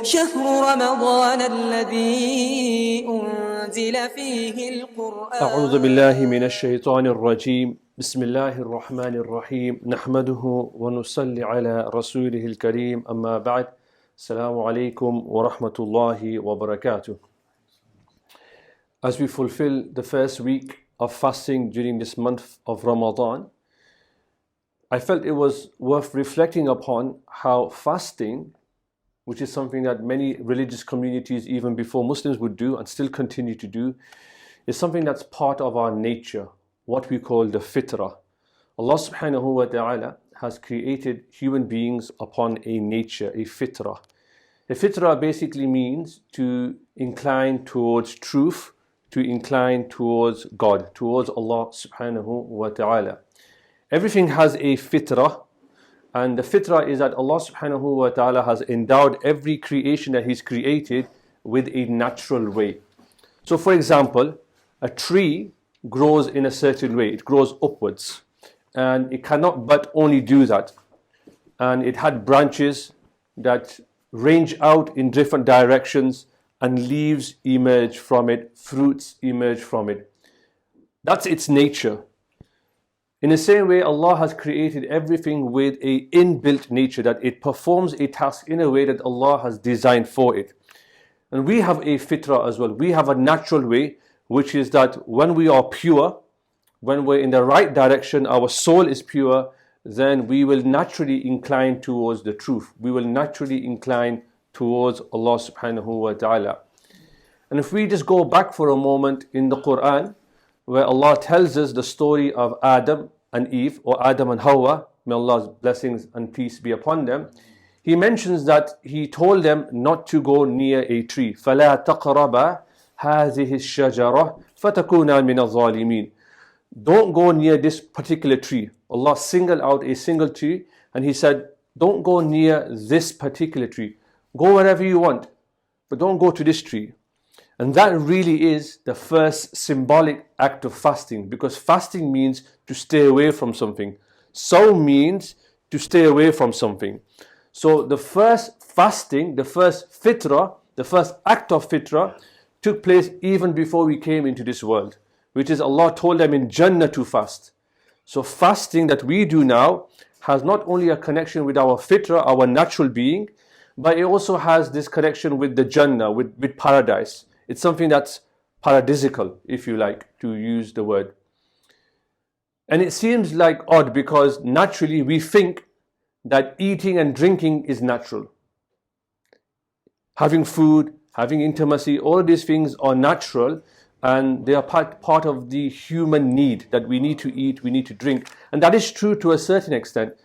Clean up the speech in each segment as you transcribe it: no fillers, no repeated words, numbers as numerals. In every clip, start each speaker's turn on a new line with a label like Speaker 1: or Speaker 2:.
Speaker 1: شهر رمضان الذي أنزل فيه القرآن.
Speaker 2: أعوذ بالله من الشيطان الرجيم. بسم الله الرحمن الرحيم. نحمده ونصلي على رسوله الكريم. أما بعد. السلام عليكم ورحمة الله وبركاته. As we fulfill the first week of fasting during this month of Ramadan, I felt it was worth reflecting upon how fasting, which is something that many religious communities even before Muslims would do and still continue to do, is something that's part of our nature, what we call the Fitrah. Allah subhanahu wa ta'ala has created human beings upon a nature, a Fitrah. A Fitrah basically means to incline towards truth, to incline towards God, towards Allah subhanahu wa ta'ala. Everything has a Fitrah, and the Fitrah is that Allah subhanahu wa ta'ala has endowed every creation that He's created with a natural way. So for example, a tree grows in a certain way, it grows upwards, and it cannot but only do that. And it had branches that range out in different directions, and leaves emerge from it, fruits emerge from it. That's its nature. In the same way, Allah has created everything with an inbuilt nature, that it performs a task in a way that Allah has designed for it. And we have a fitrah as well. We have a natural way, which is that when we are pure, when we're in the right direction, our soul is pure, then we will naturally incline towards the truth. We will naturally incline towards Allah subhanahu wa ta'ala. And if we just go back for a moment in the Quran, where Allah tells us the story of Adam and Eve, or Adam and Hawa, may Allah's blessings and peace be upon them, He mentions that He told them not to go near a tree. فَلَا تَقْرَبَا هَذِهِ الشَّجَرَةِ فَتَكُونَا مِنَ الظَّالِمِينَ. Don't go near this particular tree. Allah singled out a single tree, and He said, don't go near this particular tree. Go wherever you want, but don't go to this tree. And that really is the first symbolic act of fasting, because fasting means to stay away from something. Sawm means to stay away from something. So the first fasting, the first fitrah, the first act of fitrah took place even before we came into this world, which is Allah told them in Jannah to fast. So fasting that we do now has not only a connection with our fitrah, our natural being, but it also has this connection with the Jannah, with paradise. It's something that's paradisical, if you like to use the word. And it seems like odd, because naturally we think that eating and drinking is natural. Having food, having intimacy, all of these things are natural, and they are part of the human need, that we need to eat, we need to drink. And that is true to a certain extent.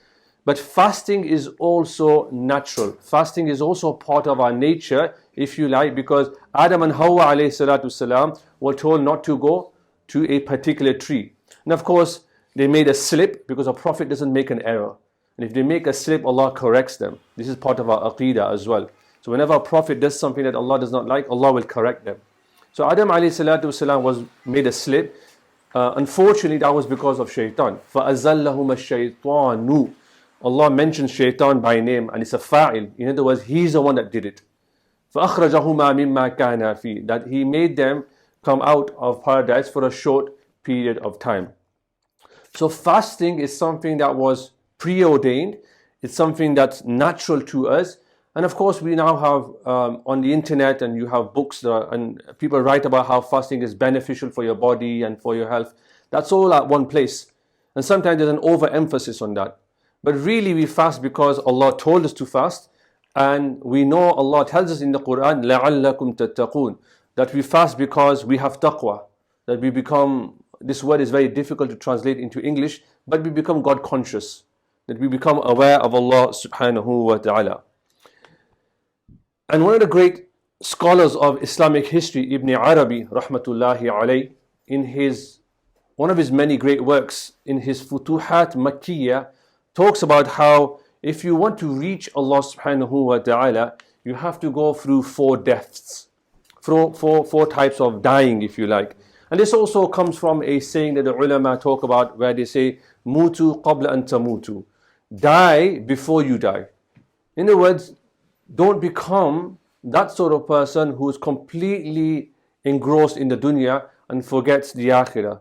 Speaker 2: But fasting is also natural. Fasting is also part of our nature, if you like, because Adam and Hawa alayhi salatu salam were told not to go to a particular tree. And of course, they made a slip, because a prophet doesn't make an error. And if they make a slip, Allah corrects them. This is part of our aqeedah as well. So whenever a prophet does something that Allah does not like, Allah will correct them. So Adam alayhi salatu salam was made a slip. Unfortunately, that was because of shaitan. فَأَزَلَّهُمَ الشَّيْطَانُ. Allah mentions shaitan by name, and it's a fa'il. In other words, he's the one that did it. فَأَخْرَجَهُمَا مِمَّا كَانَ فِيهِ. That he made them come out of paradise for a short period of time. So fasting is something that was preordained. It's something that's natural to us. And of course, we now have on the internet, and you have books and people write about how fasting is beneficial for your body and for your health. That's all at one place. And sometimes there's an overemphasis on that. But really we fast because Allah told us to fast, and we know Allah tells us in the Quran, لَعَلَّكُمْ تَتَّقُونَ, that we fast because we have taqwa, that we become, this word is very difficult to translate into English, but we become God conscious, that we become aware of Allah subhanahu wa ta'ala. And one of the great scholars of Islamic history, Ibn Arabi rahmatullahi alayh, in one of his many great works, in his Futuhat Makkiyah, talks about how if you want to reach Allah subhanahu wa ta'ala, you have to go through 4 deaths, four types of dying, if you like. And this also comes from a saying that the ulama talk about, where they say, Mutu qabla an tamutu. Die before you die. In other words, don't become that sort of person who is completely engrossed in the dunya and forgets the akhirah.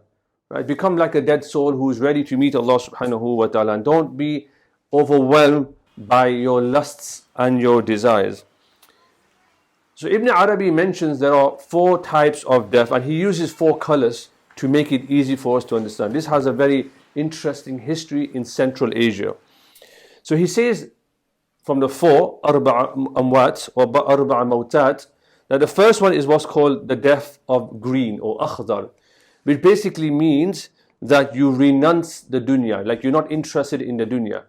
Speaker 2: Right? Become like a dead soul who is ready to meet Allah subhanahu wa ta'ala, and don't be overwhelmed by your lusts and your desires. So Ibn Arabi mentions there are 4 types of death, and he uses 4 colors to make it easy for us to understand. This has a very interesting history in Central Asia. So he says from the 4 arba'a amwat or arba'a mawtat, that the first one is what's called the death of green or akhdar, which basically means that you renounce the dunya, like you're not interested in the dunya.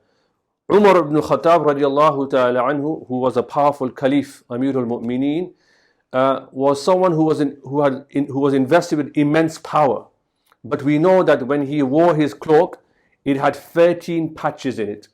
Speaker 2: Umar ibn Khattab radiallahu ta'ala anhu, who was a powerful caliph, Amir al-Mu'mineen, was someone who was invested with immense power. But we know that when he wore his cloak, it had 13 patches in it.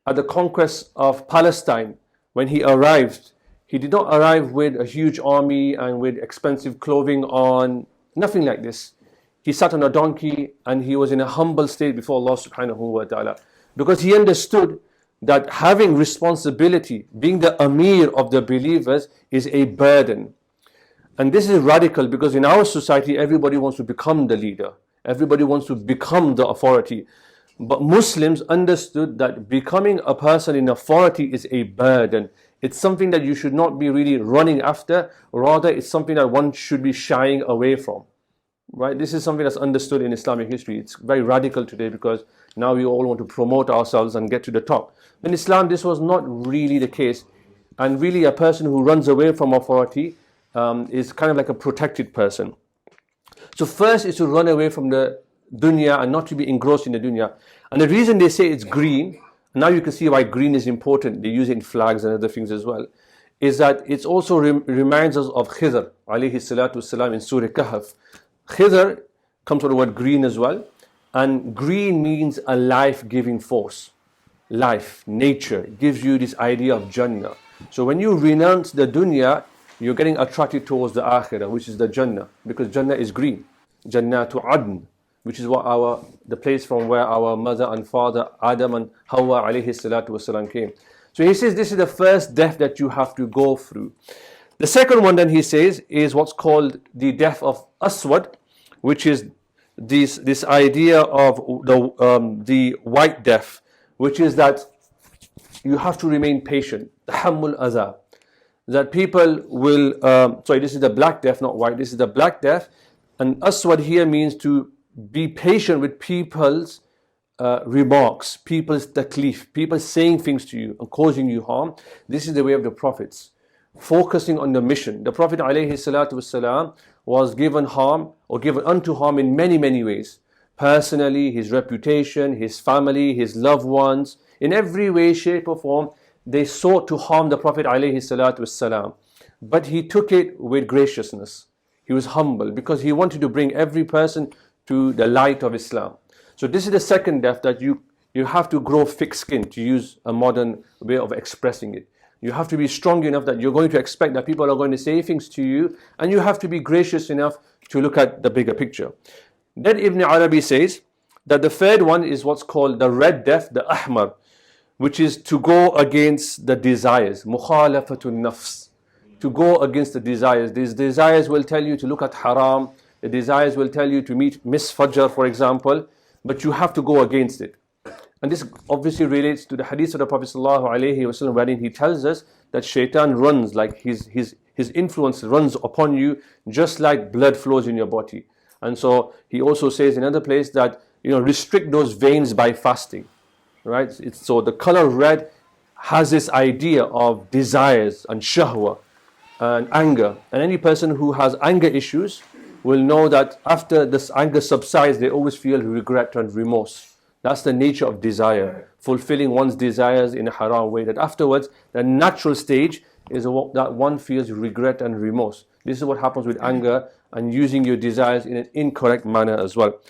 Speaker 2: At the conquest of Palestine, when he arrived, he did not arrive with a huge army and with expensive clothing on, nothing like this. He sat on a donkey and he was in a humble state before Allah subhanahu wa ta'ala, because he understood that having responsibility, being the Amir of the believers, is a burden. And this is radical, because in our society everybody wants to become the leader, everybody wants to become the authority. But Muslims understood that becoming a person in authority is a burden. It's something that you should not be really running after, rather it's something that one should be shying away from. Right? This is something that's understood in Islamic history. It's very radical today, because now we all want to promote ourselves and get to the top. In Islam, this was not really the case. And really a person who runs away from authority is kind of like a protected person. So first is to run away from the dunya and not to be engrossed in the dunya. And the reason they say it's green, now you can see why green is important, they use it in flags and other things as well, is that it also reminds us of Khidr alayhi salatu wasalam in Surah Kahf. Khidr comes from the word green as well, and green means a life-giving force. Life, nature, it gives you this idea of Jannah. So when you renounce the dunya, you're getting attracted towards the akhirah, which is the Jannah, because Jannah is green. Jannatu Adn, which is what the place from where our mother and father Adam and Hawa alayhi salatu wasalam came. So he says this is the first death that you have to go through. The second one then he says is what's called the death of Aswad, which is this idea of the white death, which is that you have to remain patient. Tahammul adha. That people will, this is the black death, not white, this is the black death. And Aswad here means to be patient with people's remarks, people's taklif, people saying things to you and causing you harm. This is the way of the prophets, focusing on the mission. The Prophet ﷺ was given harm or given unto harm in many, many ways. Personally, his reputation, his family, his loved ones, in every way, shape or form, they sought to harm the Prophet ﷺ. But he took it with graciousness. He was humble because he wanted to bring every person to the light of Islam. So this is the second death, that you have to grow thick skin, to use a modern way of expressing it. You have to be strong enough that you're going to expect that people are going to say things to you, and you have to be gracious enough to look at the bigger picture. Then Ibn Arabi says that the third one is what's called the red death, the ahmar, which is to go against the desires, mukhalafatun nafs, to go against the desires. These desires will tell you to look at haram, the desires will tell you to miss Fajr, for example, but you have to go against it. And this obviously relates to the hadith of the Prophet ﷺ, wherein he tells us that shaitan runs, like his influence runs upon you just like blood flows in your body. And so he also says in another place that restrict those veins by fasting. Right? So the color red has this idea of desires and shahwa and anger. And any person who has anger issues will know that after this anger subsides, they always feel regret and remorse. That's the nature of desire, fulfilling one's desires in a haram way. That afterwards, the natural stage is that one feels regret and remorse. This is what happens with anger and using your desires in an incorrect manner as well.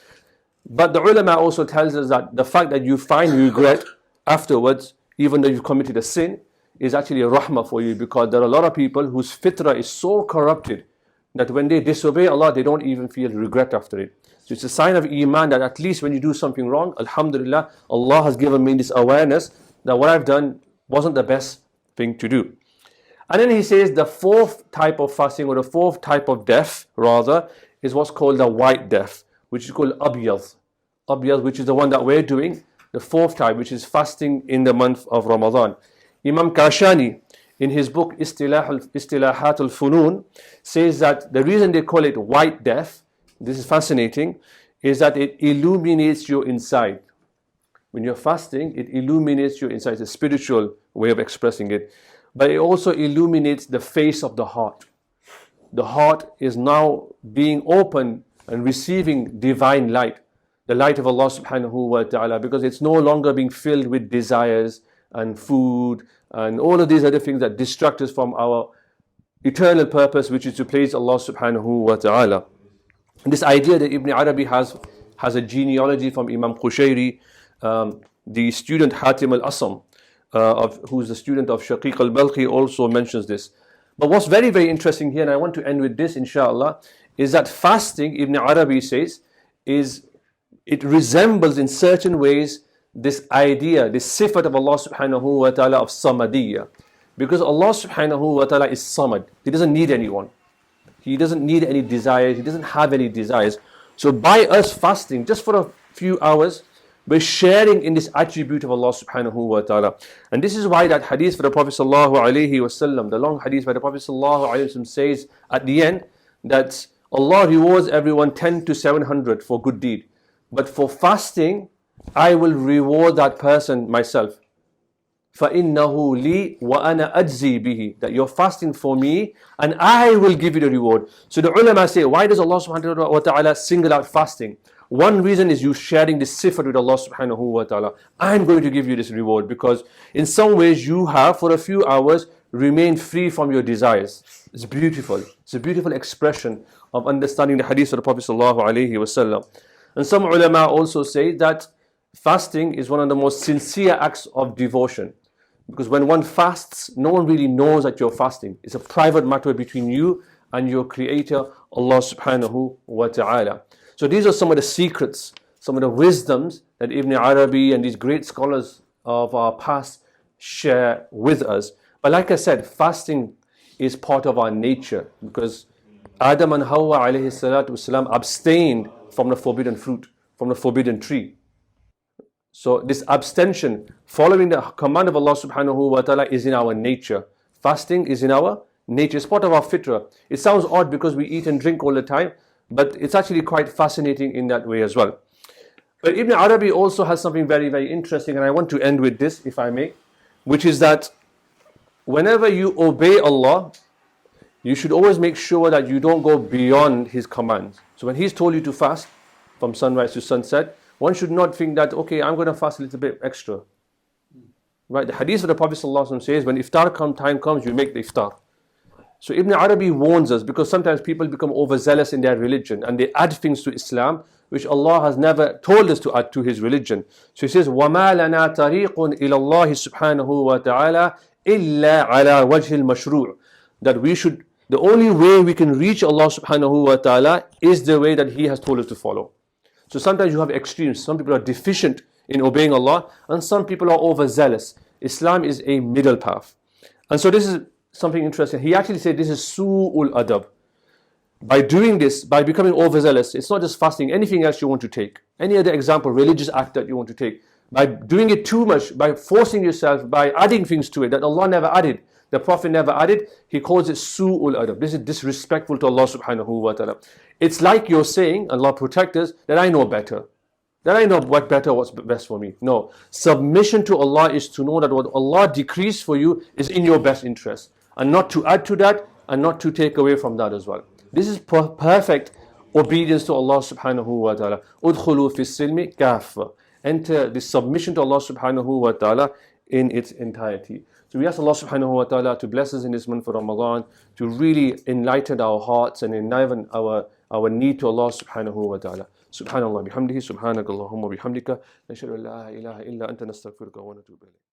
Speaker 2: But the ulama also tells us that the fact that you find regret afterwards, even though you've committed a sin, is actually a rahmah for you, because there are a lot of people whose fitrah is so corrupted that when they disobey Allah, they don't even feel regret after it. So it's a sign of iman that at least when you do something wrong, alhamdulillah, Allah has given me this awareness that what I've done wasn't the best thing to do. And then he says the fourth type of fasting, or the fourth type of death rather, is what's called the white death, which is called abyad. Abyad, which is the one that we're doing, the fourth type, which is fasting in the month of Ramadan. Imam Kashani, in his book Istilahat al-Funun, says that the reason they call it white death, this is fascinating, is that it illuminates your inside. When you're fasting, it illuminates your inside. It's a spiritual way of expressing it. But it also illuminates the face of the heart. The heart is now being open and receiving divine light, the light of Allah subhanahu wa ta'ala, because it's no longer being filled with desires and food and all of these other things that distract us from our eternal purpose, which is to please Allah subhanahu wa ta'ala. And this idea that Ibn Arabi has a genealogy from Imam Qushayri, the student Hatim al-Asam, who's the student of Shaqiq al-Balkhi, also mentions this. But what's very, very interesting here, and I want to end with this inshallah, is that fasting, Ibn Arabi says, it resembles in certain ways this idea, this sifat of Allah subhanahu wa ta'ala of samadiyya. Because Allah subhanahu wa ta'ala is samad. He doesn't need anyone. He doesn't need any desires. He doesn't have any desires. So by us fasting, just for a few hours, we're sharing in this attribute of Allah subhanahu wa ta'ala. And this is why that hadith for the Prophet sallallahu alayhi wasallam, the long hadith where the Prophet sallallahu alayhi wasallam says at the end that Allah rewards everyone 10 to 700 for good deed. But for fasting, I will reward that person myself. فَإِنَّهُ لِي وَأَنَا أَجْزِي بِهِ. That you're fasting for me and I will give you the reward. So the ulama say, why does Allah subhanahu wa ta'ala single out fasting? One reason is you sharing this sifat with Allah subhanahu wa ta'ala. I'm going to give you this reward because in some ways you have for a few hours remained free from your desires. It's beautiful. It's a beautiful expression of understanding the hadith of the Prophet sallallahu alayhi wasallam. And some ulama also say that fasting is one of the most sincere acts of devotion. Because when one fasts, no one really knows that you're fasting. It's a private matter between you and your Creator, Allah subhanahu wa ta'ala. So these are some of the secrets, some of the wisdoms that Ibn Arabi and these great scholars of our past share with us. But like I said, fasting is part of our nature because Adam and Hawa alayhi salatu wasalam abstained from the forbidden fruit, from the forbidden tree. So this abstention, following the command of Allah subhanahu wa ta'ala, is in our nature. Fasting is in our nature. It's part of our fitrah. It sounds odd because we eat and drink all the time, but it's actually quite fascinating in that way as well. But Ibn Arabi also has something very, very interesting, and I want to end with this, if I may, which is that whenever you obey Allah, you should always make sure that you don't go beyond His commands. So when He's told you to fast from sunrise to sunset, one should not think that, okay, I'm going to fast a little bit extra. Right? The hadith of the Prophet ﷺ says, when iftar time comes, you make the iftar. So Ibn Arabi warns us because sometimes people become overzealous in their religion and they add things to Islam which Allah has never told us to add to His religion. So he says, وَمَا لَنَا طَرِيقٌ إِلَى اللَّهِ سُبْحَانَهُ وَتَعَالَى إِلَّا عَلَى وَجْهِ الْمَشْرُوعِ. That we should, the only way we can reach Allah subhanahu wa ta'ala is the way that He has told us to follow. So sometimes you have extremes. Some people are deficient in obeying Allah and some people are overzealous. Islam is a middle path. And so this is something interesting. He actually said this is su'ul adab. By doing this, by becoming overzealous, it's not just fasting, anything else you want to take. Any other example, religious act that you want to take. By doing it too much, by forcing yourself, by adding things to it that Allah never added, the Prophet never added, he calls it su'ul adab. This is disrespectful to Allah subhanahu wa ta'ala. It's like you're saying, Allah protect us, that I know better. That I know what's best for me. No. Submission to Allah is to know that what Allah decrees for you is in your best interest. And not to add to that, and not to take away from that as well. This is perfect obedience to Allah subhanahu wa ta'ala. Udkhulu fi silmi kaffa. Enter the submission to Allah subhanahu wa ta'ala in its entirety. So we ask Allah subhanahu wa ta'ala to bless us in this month of Ramadan, to really enlighten our hearts and enliven our need to Allah subhanahu wa ta'ala. Subhanallah bihamdihi, subhanakallahumma bihamdika, nashhadu an la ilaha illa anta nastaghfiruka wa natubu ilayk.